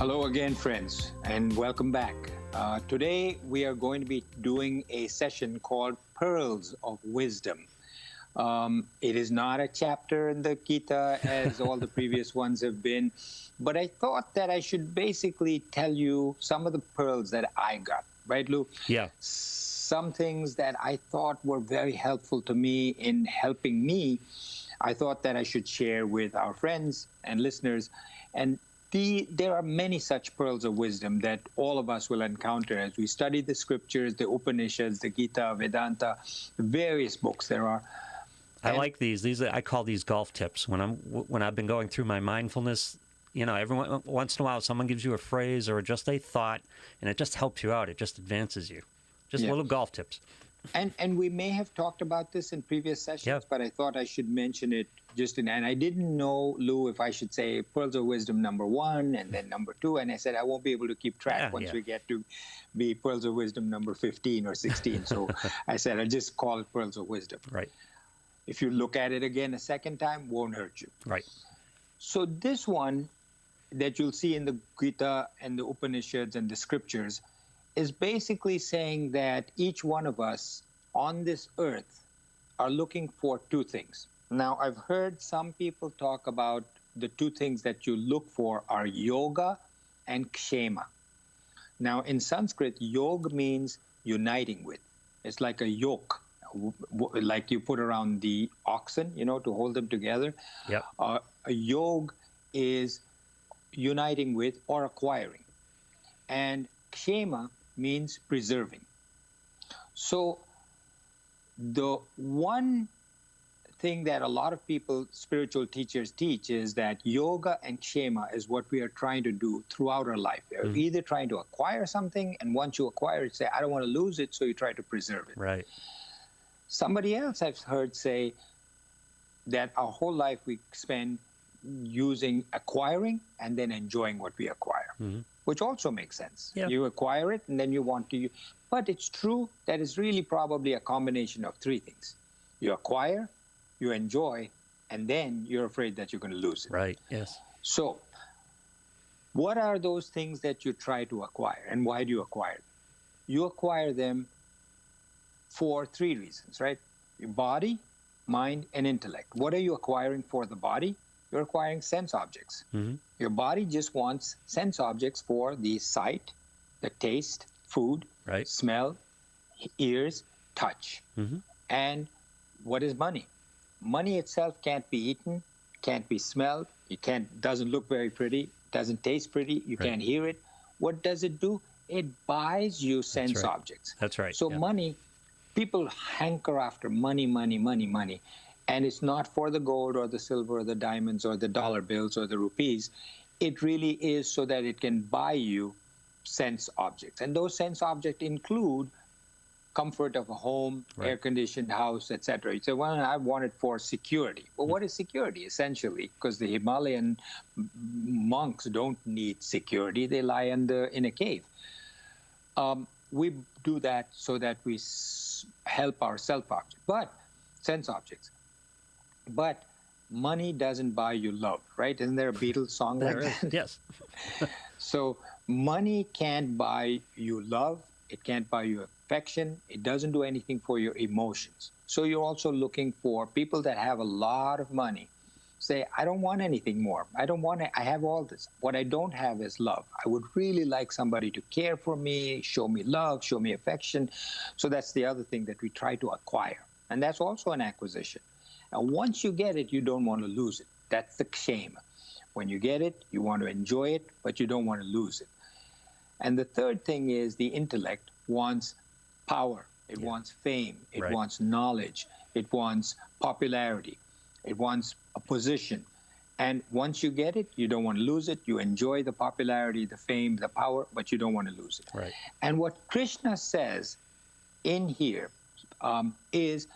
Hello again, friends, and welcome back. Today, we are going to be doing a session called Pearls of Wisdom. It is not a chapter in the Gita as all the previous ones have been, but I thought that I should basically tell you some of the pearls that I got, right, Lou? Yeah. Some things that I thought were very helpful to me in helping me, I thought that I should share with our friends and listeners. And there are many such pearls of wisdom that all of us will encounter as we study the scriptures, the Upanishads, the Gita, Vedanta, various books there are. I like these. I call these golf tips. When I've been going through my mindfulness, every once in a while someone gives you a phrase or just a thought, and it just helps you out. It just advances you. Just little golf tips. And we may have talked about this in previous sessions, but I thought I should mention it and I didn't know, Lou, if I should say Pearls of Wisdom number 1 and then number 2. And I said I won't be able to keep track once we get to be Pearls of Wisdom number 15 or 16. So I said I'll just call it Pearls of Wisdom. Right. If you look at it again a second time, won't hurt you. Right. So this one that you'll see in the Gita and the Upanishads and the scriptures is basically saying that each one of us on this earth are looking for two things. Now, I've heard some people talk about the two things that you look for are yoga and kshema. Now, in Sanskrit, yoga means uniting with. It's like a yoke, like you put around the oxen, to hold them together. Yep. A yoga is uniting with or acquiring. And kshema means preserving. So the one thing that a lot of people, spiritual teachers, teach is that yoga and kshema is what we are trying to do throughout our life. We're either trying to acquire something, and once you acquire it, say, I don't want to lose it, so you try to preserve it. Right. Somebody else I've heard say that our whole life we spend using acquiring and then enjoying what we acquire, which also makes sense. Yeah. You acquire it and then you want to use. But it's true that it's really probably a combination of three things. You acquire, you enjoy, and then you're afraid that you're going to lose it. Right, yes. So what are those things that you try to acquire, and why do you acquire them? You acquire them for three reasons, right? Your body, mind, and intellect. What are you acquiring for the body? You're acquiring sense objects. Your body just wants sense objects for the sight, the taste, food, smell, ears, touch. And what is money? Money itself can't be eaten, can't be smelled, doesn't look very pretty, doesn't taste pretty, you can't hear it. What does it do? It buys you sense objects. That's right. So money, people hanker after money, money, money, money. And it's not for the gold or the silver or the diamonds or the dollar bills or the rupees. It really is so that it can buy you sense objects. And those sense objects include comfort of a home, air-conditioned house, etc. You say, well, I want it for security. Well, what is security, essentially? Because the Himalayan monks don't need security. They lie in a cave. We do that so that we help our sense objects. But money doesn't buy you love, right? Isn't there a Beatles song like that? Yes. So money can't buy you love. It can't buy you affection. It doesn't do anything for your emotions. So you're also looking for people that have a lot of money. Say, I don't want anything more. I have all this. What I don't have is love. I would really like somebody to care for me, show me love, show me affection. So that's the other thing that we try to acquire. And that's also an acquisition. And once you get it, you don't want to lose it. That's the kshema. When you get it, you want to enjoy it, but you don't want to lose it. And the third thing is the intellect wants power. It wants fame. It wants knowledge. It wants popularity. It wants a position. And once you get it, you don't want to lose it. You enjoy the popularity, the fame, the power, but you don't want to lose it. Right. And what Krishna says in here is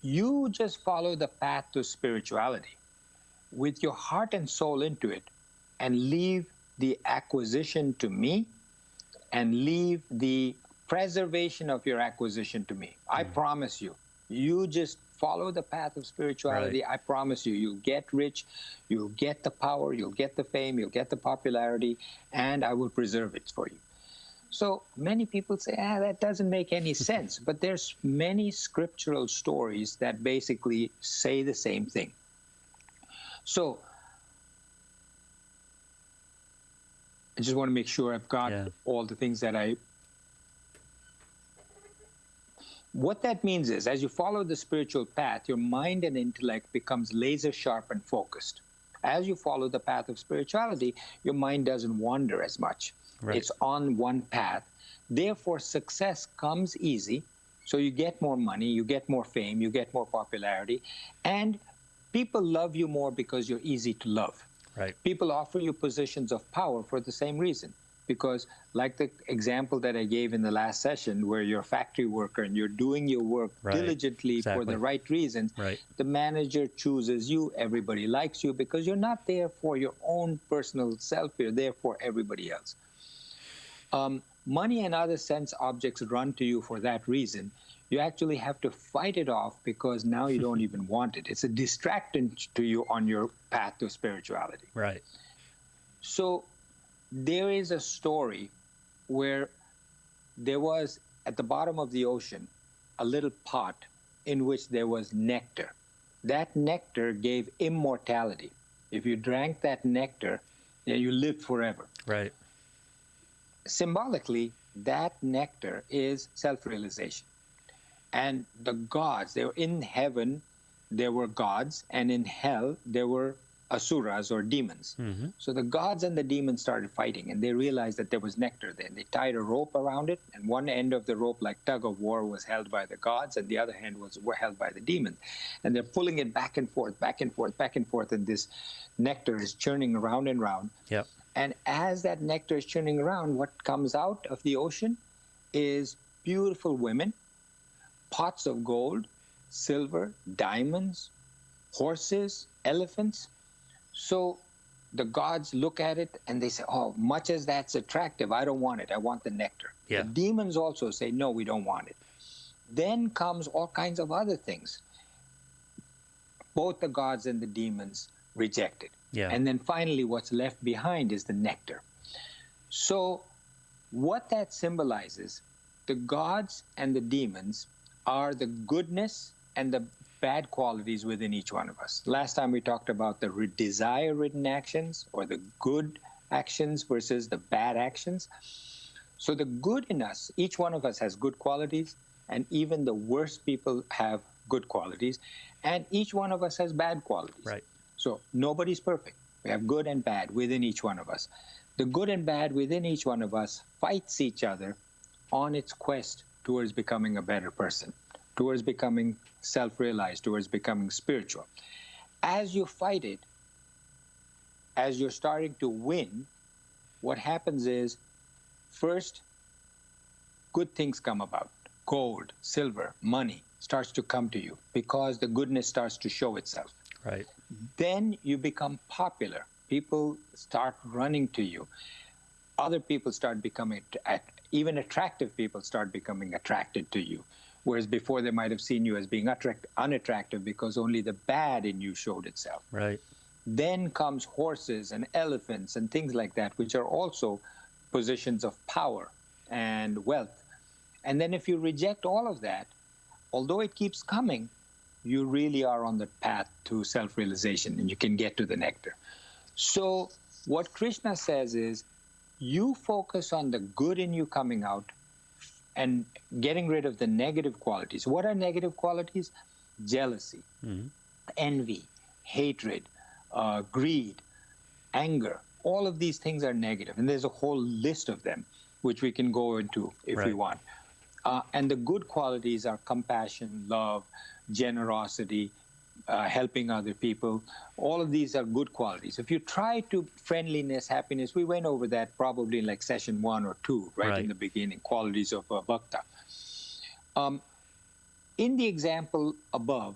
you just follow the path to spirituality with your heart and soul into it and leave the acquisition to me and leave the preservation of your acquisition to me. I promise you, you just follow the path of spirituality, Right. I promise you, you'll get rich, you'll get the power, you'll get the fame, you'll get the popularity, and I will preserve it for you. So many people say, that doesn't make any sense. But there's many scriptural stories that basically say the same thing. So I just want to make sure I've got all the things that What that means is, as you follow the spiritual path, your mind and intellect becomes laser sharp and focused. As you follow the path of spirituality, your mind doesn't wander as much. Right. It's on one path. Therefore, success comes easy. So you get more money, you get more fame, you get more popularity, and people love you more because you're easy to love. Right. People offer you positions of power for the same reason. Because, like the example that I gave in the last session, where you're a factory worker and you're doing your work diligently for the right reasons, the manager chooses you, everybody likes you, because you're not there for your own personal self, you're there for everybody else. Money and other sense objects run to you for that reason. You actually have to fight it off because now you don't even want it. It's a distractant to you on your path to spirituality. Right. So there is a story where there was, at the bottom of the ocean, a little pot in which there was nectar. That nectar gave immortality. If you drank that nectar, you lived forever. Right. Symbolically, that nectar is self-realization. And the gods, they were in heaven, there were gods, and in hell, there were asuras or demons. Mm-hmm. So the gods and the demons started fighting, and they realized that there was nectar there. They tied a rope around it, and one end of the rope, like tug of war, was held by the gods, and the other hand was held by the demons. And they're pulling it back and forth, back and forth, back and forth, and this nectar is churning around and round. Yep. And as that nectar is churning around, what comes out of the ocean is beautiful women, pots of gold, silver, diamonds, horses, elephants. So the gods look at it and they say, oh, much as that's attractive, I don't want it. I want the nectar. Yeah. The demons also say, no, we don't want it. Then comes all kinds of other things. Both the gods and the demons reject it. Yeah. And then finally, what's left behind is the nectar. So what that symbolizes, the gods and the demons are the goodness and the bad qualities within each one of us. Last time we talked about the desire-ridden actions, or the good actions versus the bad actions. So the good in us, each one of us has good qualities, and even the worst people have good qualities, and each one of us has bad qualities. Right. So nobody's perfect. We have good and bad within each one of us. The good and bad within each one of us fights each other on its quest towards becoming a better person, towards becoming self-realized, towards becoming spiritual. As you fight it, as you're starting to win, what happens is, first, good things come about. Gold, silver, money starts to come to you because the goodness starts to show itself. Right. Then you become popular. People start running to you. Other people start becoming, even attractive people start becoming attracted to you. Whereas before they might have seen you as being unattractive because only the bad in you showed itself. Right. Then comes horses and elephants and things like that, which are also positions of power and wealth. And then if you reject all of that, although it keeps coming, you really are on the path to self-realization and you can get to the nectar. So what Krishna says is, you focus on the good in you coming out and getting rid of the negative qualities. What are negative qualities? Jealousy, envy, hatred, greed, anger. All of these things are negative. And there's a whole list of them, which we can go into if we want. And the good qualities are compassion, love, generosity, helping other people. All of these are good qualities. If you try to friendliness, happiness, we went over that probably in like session 1 or 2, right in the beginning, qualities of bhakta. In the example above,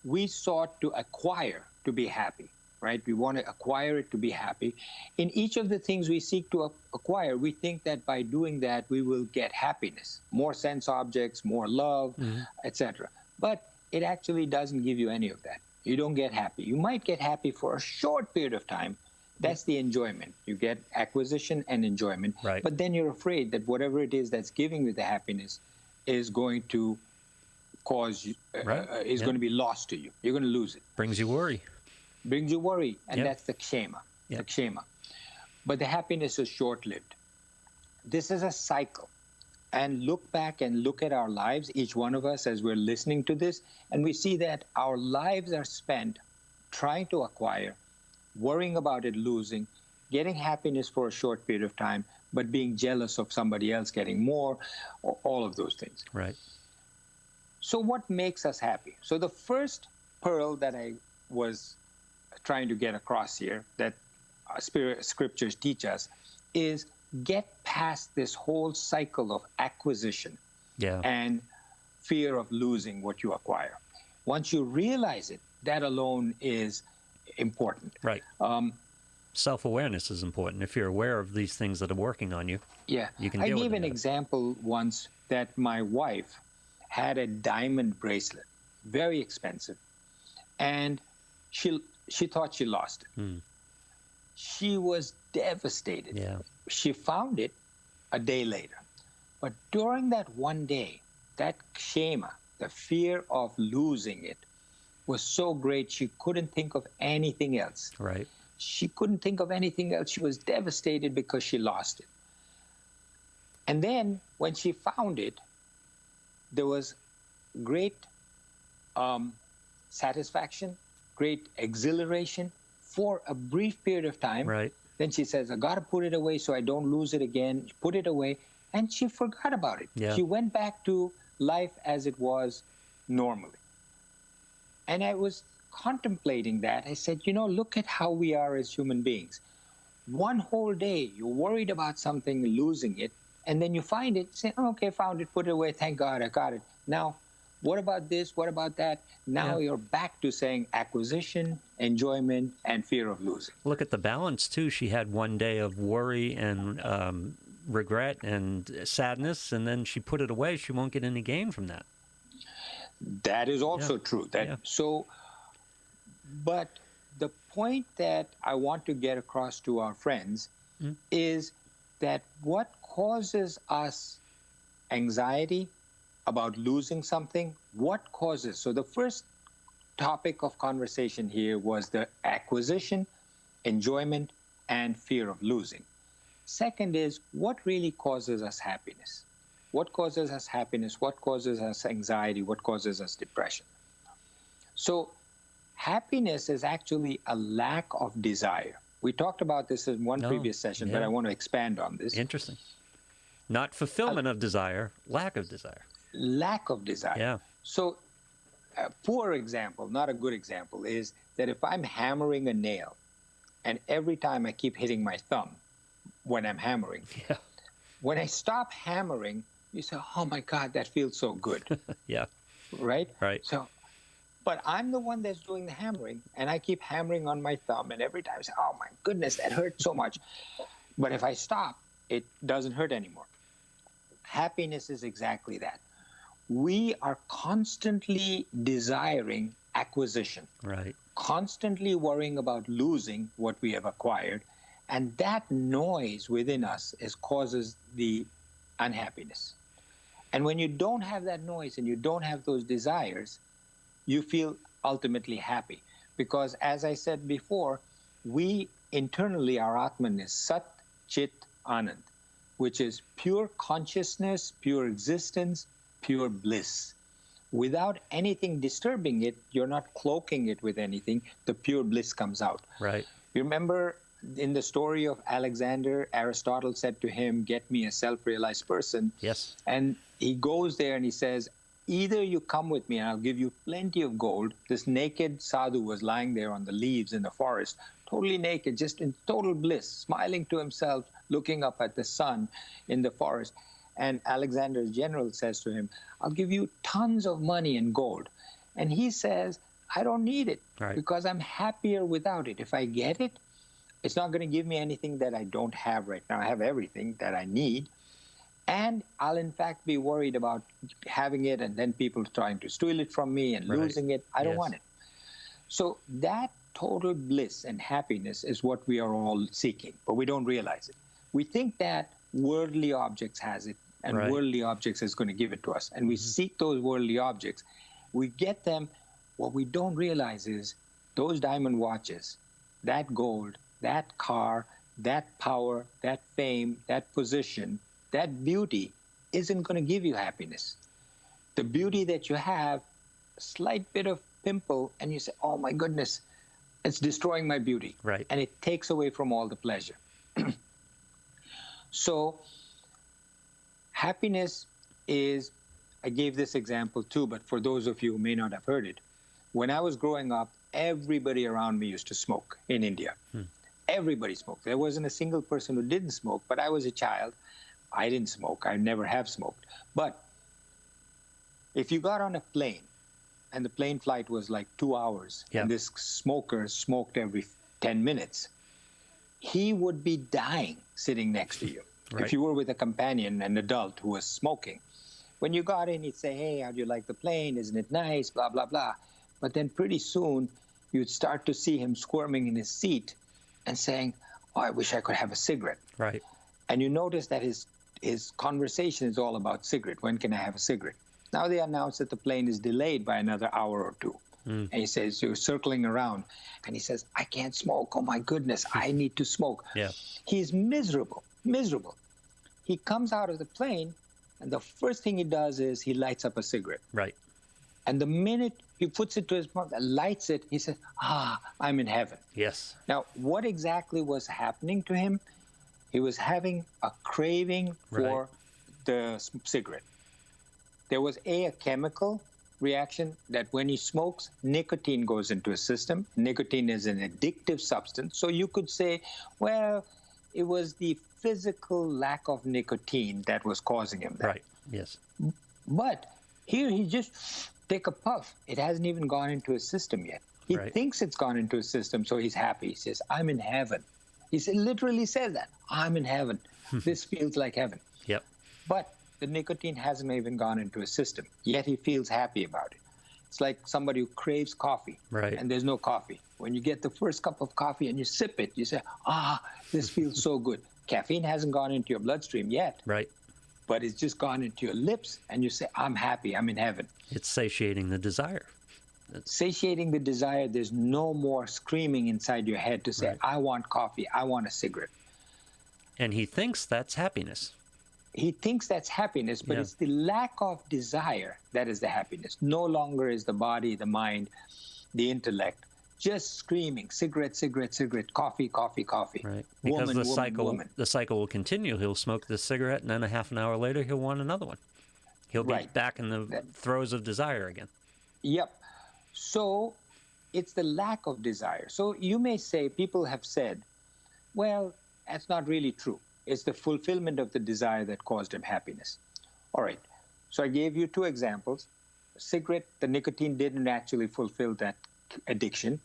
we sought to acquire to be happy, right? We want to acquire it to be happy. In each of the things we seek to acquire, we think that by doing that, we will get happiness, more sense objects, more love, etc. But it actually doesn't give you any of that. You don't get happy. You might get happy for a short period of time. That's the enjoyment. You get acquisition and enjoyment. Right. But then you're afraid that whatever it is that's giving you the happiness is going to cause you, is going to be lost to you. You're going to lose it. Brings you worry. Brings you worry. And that's the kshema. Yep. The kshema. But the happiness is short-lived. This is a cycle. And look back and look at our lives, each one of us, as we're listening to this, and we see that our lives are spent trying to acquire, worrying about it losing, getting happiness for a short period of time, but being jealous of somebody else getting more, all of those things. Right. So what makes us happy? So the first pearl that I was trying to get across here, that scriptures teach us, is get past this whole cycle of acquisition and fear of losing what you acquire. Once you realize it, that alone is important. Right. Self-awareness is important. If you're aware of these things that are working on you, you can deal with it. I gave an example once that my wife had a diamond bracelet, very expensive, and she thought she lost it. She was devastated. Yeah. She found it a day later. But during that one day, that kshema, the fear of losing it, was so great she couldn't think of anything else. Right. She couldn't think of anything else. She was devastated because she lost it. And then when she found it, there was great satisfaction, great exhilaration for a brief period of time. Right. Then she says, I got to put it away so I don't lose it again. Put it away. And she forgot about it. Yeah. She went back to life as it was normally. And I was contemplating that. I said, look at how we are as human beings. One whole day, you're worried about something, losing it, and then you find it, say, okay, found it, put it away, thank God, I got it. Now, what about this? What about that? Now you're back to saying acquisition, enjoyment, and fear of losing. Look at the balance, too. She had one day of worry and regret and sadness, and then she put it away. She won't get any gain from that. That is also true. But the point that I want to get across to our friends is that what causes us anxiety about losing something, what causes? So the first topic of conversation here was the acquisition, enjoyment, and fear of losing. Second is, what really causes us happiness? What causes us happiness? What causes us anxiety? What causes us depression? So happiness is actually a lack of desire. We talked about this in one previous session, but I want to expand on this. Interesting. Not fulfillment of desire, lack of desire. Lack of desire. Yeah. So a poor example, not a good example, is that if I'm hammering a nail and every time I keep hitting my thumb when I'm hammering, when I stop hammering, you say, oh my God, that feels so good. Right? Right. So, but I'm the one that's doing the hammering, and I keep hammering on my thumb, and every time I say, oh my goodness, that hurts so much. But if I stop, it doesn't hurt anymore. Happiness is exactly that. We are constantly desiring acquisition, right? Constantly worrying about losing what we have acquired, and that noise within us causes the unhappiness. And when you don't have that noise and you don't have those desires, you feel ultimately happy. Because as I said before, we internally, our Atman is Sat, Chit, Anand, which is pure consciousness, pure existence, pure bliss. Without anything disturbing it, you're not cloaking it with anything, the pure bliss comes out. Right. You remember in the story of Alexander, Aristotle said to him, get me a self-realized person. Yes. And he goes there and he says, either you come with me and I'll give you plenty of gold. This naked sadhu was lying there on the leaves in the forest, totally naked, just in total bliss, smiling to himself, looking up at the sun in the forest. And Alexander's general says to him, I'll give you tons of money and gold. And he says, I don't need it because I'm happier without it. If I get it, it's not going to give me anything that I don't have right now. I have everything that I need. And I'll in fact be worried about having it and then people trying to steal it from me and Right. losing it. I don't Yes. want it. So that total bliss and happiness is what we are all seeking, but we don't realize it. We think that worldly objects has it and Right. worldly objects is going to give it to us. And we seek those worldly objects. We get them. What we don't realize is those diamond watches, that gold, that car, that power, that fame, that position, that beauty isn't going to give you happiness. The beauty that you have, a slight bit of pimple, and you say, oh my goodness, it's destroying my beauty. Right. And it takes away from all the pleasure. So happiness is, I gave this example too, but for those of you who may not have heard it, when I was growing up, everybody around me used to smoke in India. Everybody smoked. There wasn't a single person who didn't smoke, but I was a child. I didn't smoke. I never have smoked. But if you got on a plane and the plane flight was like 2 hours, Yeah. and this smoker smoked every 10 minutes, he would be dying sitting next to you. Right. If you were with a companion, an adult who was smoking, when you got in, he'd say, hey, how do you like the plane? Isn't it nice? Blah, blah, blah. But then pretty soon, you'd start to see him squirming in his seat and saying, oh, I wish I could have a cigarette. Right. And you notice that his conversation is all about cigarette. When can I have a cigarette? Now they announce that the plane is delayed by another hour or two. And he says, you're circling around. And he says, I can't smoke. Oh, my goodness, I need to smoke. Yeah. He's miserable, miserable. He comes out of the plane, and the first thing he does is he lights up a cigarette. Right. And the minute he puts it to his mouth and lights it, he says, I'm in heaven. Yes. Now, what exactly was happening to him? He was having a craving for the cigarette. There was a chemical reaction that when he smokes, nicotine goes into his system. Nicotine is an addictive substance. So you could say, well, it was the physical lack of nicotine that was causing him that. Right. Yes. But here he just take a puff. It hasn't even gone into his system yet. He thinks it's gone into his system, so he's happy. He says, I'm in heaven. He literally says that, I'm in heaven. This feels like heaven. Yep. But the nicotine hasn't even gone into his system, yet he feels happy about it. It's like somebody who craves coffee, Right. and there's no coffee. When you get the first cup of coffee and you sip it, you say, this feels so good. Caffeine hasn't gone into your bloodstream yet, Right. but it's just gone into your lips, and you say, I'm happy, I'm in heaven. It's satiating the desire. Satiating the desire, there's no more screaming inside your head to say, Right. I want coffee, I want a cigarette. And he thinks that's happiness. He thinks that's happiness, but it's the lack of desire that is the happiness. No longer is the body, the mind, the intellect just screaming, cigarette, cigarette, cigarette, coffee, coffee, coffee. Right. Because Woman, woman. the cycle will continue. He'll smoke this cigarette, and then a half an hour later, he'll want another one. He'll be back in the throes of desire again. Yep. So it's the lack of desire. So you may say, people have said, well, that's not really true. It's the fulfillment of the desire that caused him happiness. All right. So I gave you two examples. Cigarette, the nicotine didn't actually fulfill that addiction.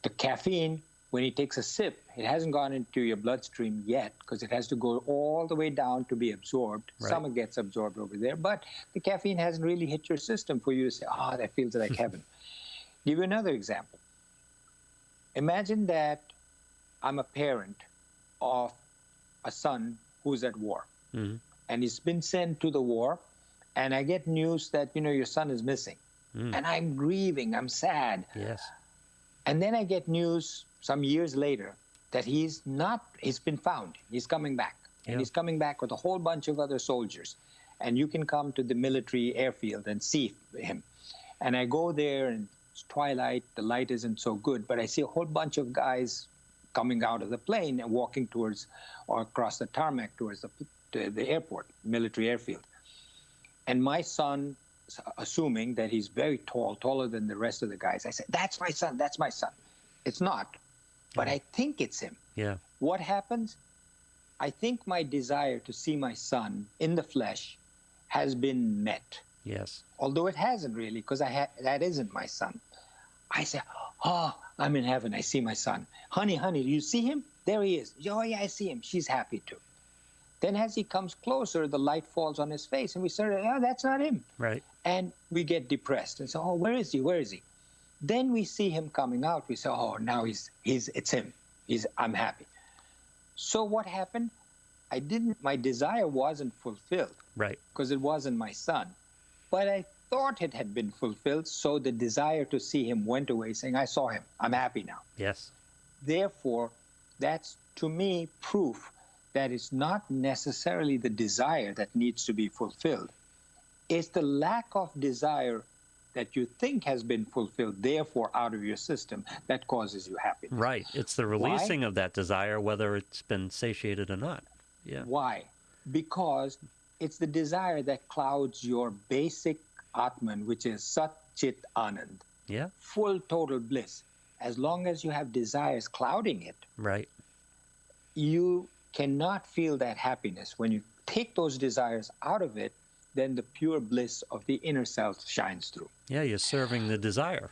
The caffeine, when he takes a sip, it hasn't gone into your bloodstream yet because it has to go all the way down to be absorbed. Right. Some gets absorbed over there, but the caffeine hasn't really hit your system for you to say, that feels like heaven. Give you another example. Imagine that I'm a parent of a son who's at war, and he's been sent to the war, and I get news that, your son is missing, and I'm grieving, I'm sad. Yes. And then I get news some years later that he's been found. He's coming back. And he's coming back with a whole bunch of other soldiers. And you can come to the military airfield and see him. And I go there, and it's twilight, the light isn't so good, but I see a whole bunch of guys coming out of the plane and walking towards or across the tarmac towards the airport, military airfield. And my son, assuming that he's very tall, taller than the rest of the guys, I said, that's my son, that's my son. It's not, but I think it's him. Yeah. What happens? I think my desire to see my son in the flesh has been met. Yes. Although it hasn't really, because that isn't my son. I say, I'm in heaven, I see my son. Honey, do you see him? There he is. Oh, yeah, I see him. She's happy too. Then as he comes closer, the light falls on his face, and we say, oh, that's not him. Right. And we get depressed and say, oh, where is he? Where is he? Then we see him coming out. We say, oh, now it's him. I'm happy. So what happened? My desire wasn't fulfilled. Right. Because it wasn't my son. But I thought it had been fulfilled, so the desire to see him went away, saying, I saw him. I'm happy now. Yes. Therefore, that's, to me, proof that it's not necessarily the desire that needs to be fulfilled. It's the lack of desire that you think has been fulfilled, therefore out of your system, that causes you happiness. Right. It's the releasing of that desire, whether it's been satiated or not. Yeah. Why? Because it's the desire that clouds your basic Atman, which is Sat Chit Anand. Yeah. Full total bliss. As long as you have desires clouding it, right, you cannot feel that happiness. When you take those desires out of it, then the pure bliss of the inner self shines through. Yeah, you're serving the desire.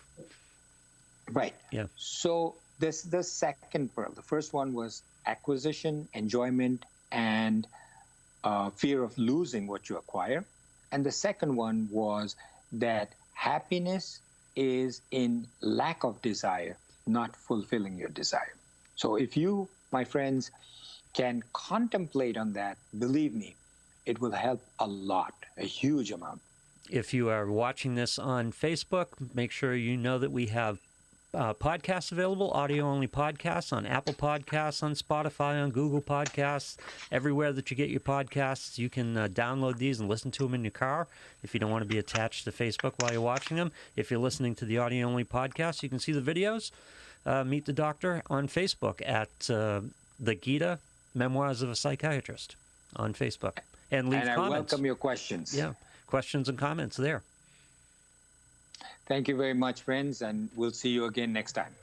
Right. Yeah. So this the second pearl. The first one was acquisition, enjoyment, and fear of losing what you acquire. And the second one was that happiness is in lack of desire, not fulfilling your desire. So if you, my friends, can contemplate on that, believe me, it will help a lot, a huge amount. If you are watching this on Facebook, make sure you know that we have podcasts available, audio-only podcasts on Apple Podcasts, on Spotify, on Google Podcasts, everywhere that you get your podcasts. You can download these and listen to them in your car if you don't want to be attached to Facebook while you're watching them. If you're listening to the audio-only podcast, you can see the videos. Meet the Doctor on Facebook at the Gita, Memoirs of a Psychiatrist on Facebook. And leave comments. I welcome your questions. Yeah, questions and comments there. Thank you very much, friends, and we'll see you again next time.